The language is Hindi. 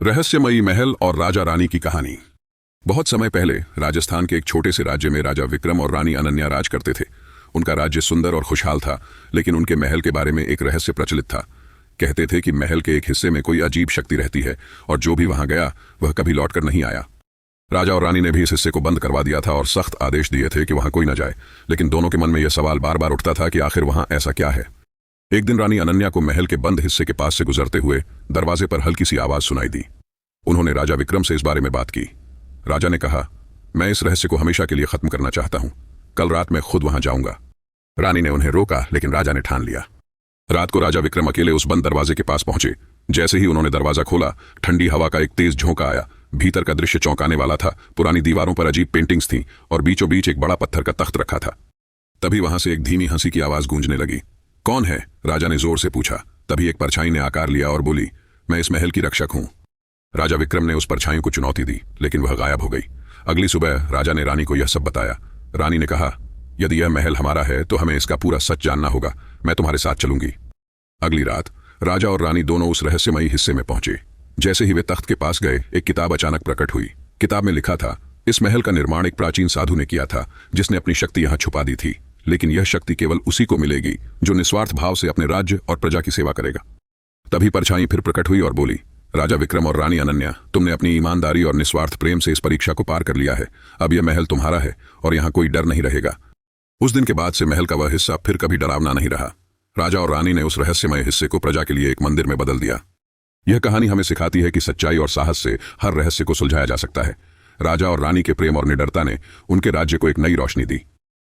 रहस्यमयी महल और राजा रानी की कहानी। बहुत समय पहले राजस्थान के एक छोटे से राज्य में राजा विक्रम और रानी अनन्या राज करते थे। उनका राज्य सुंदर और खुशहाल था, लेकिन उनके महल के बारे में एक रहस्य प्रचलित था। कहते थे कि महल के एक हिस्से में कोई अजीब शक्ति रहती है और जो भी वहां गया वह कभी लौटकर नहीं आया। राजा और रानी ने भी इस हिस्से को बंद करवा दिया था और सख्त आदेश दिए थे कि वहां कोई न जाए, लेकिन दोनों के मन में यह सवाल बार बार उठता था कि आखिर वहां ऐसा क्या है। एक दिन रानी अनन्या को महल के बंद हिस्से के पास से गुजरते हुए दरवाजे पर हल्की सी आवाज सुनाई दी। उन्होंने राजा विक्रम से इस बारे में बात की। राजा ने कहा, मैं इस रहस्य को हमेशा के लिए खत्म करना चाहता हूं। कल रात मैं खुद वहां जाऊंगा। रानी ने उन्हें रोका, लेकिन राजा ने ठान लिया। रात को राजा विक्रम अकेले उस बंद दरवाजे के पास पहुंचे। जैसे ही उन्होंने दरवाजा खोला, ठंडी हवा का एक तेज झोंका आया। भीतर का दृश्य चौंकाने वाला था। पुरानी दीवारों पर अजीब पेंटिंग्स थीं और बीचों बीच एक बड़ा पत्थर का तख्त रखा था। तभी वहां से एक धीमी हंसी की आवाज गूंजने लगी। कौन है? राजा ने जोर से पूछा। तभी एक परछाई ने आकार लिया और बोली, मैं इस महल की रक्षक हूं। राजा विक्रम ने उस परछाई को चुनौती दी, लेकिन वह गायब हो गई। अगली सुबह राजा ने रानी को यह सब बताया। रानी ने कहा, यदि यह महल हमारा है तो हमें इसका पूरा सच जानना होगा। मैं तुम्हारे साथ चलूंगी। अगली रात राजा और रानी दोनों उस रहस्यमयी हिस्से में पहुंचे। जैसे ही वे तख्त के पास गए, एक किताब अचानक प्रकट हुई। किताब में लिखा था, इस महल का निर्माण एक प्राचीन साधु ने किया था, जिसने अपनी शक्ति यहां छुपा दी थी, लेकिन यह शक्ति केवल उसी को मिलेगी जो निस्वार्थ भाव से अपने राज्य और प्रजा की सेवा करेगा। तभी परछाई फिर प्रकट हुई और बोली, राजा विक्रम और रानी अनन्या, तुमने अपनी ईमानदारी और निस्वार्थ प्रेम से इस परीक्षा को पार कर लिया है। अब यह महल तुम्हारा है और यहाँ कोई डर नहीं रहेगा। उस दिन के बाद से महल का वह हिस्सा फिर कभी डरावना नहीं रहा। राजा और रानी ने उस रहस्यमय हिस्से को प्रजा के लिए एक मंदिर में बदल दिया। यह कहानी हमें सिखाती है कि सच्चाई और साहस से हर रहस्य को सुलझाया जा सकता है। राजा और रानी के प्रेम और निडरता ने उनके राज्य को एक नई रोशनी दी।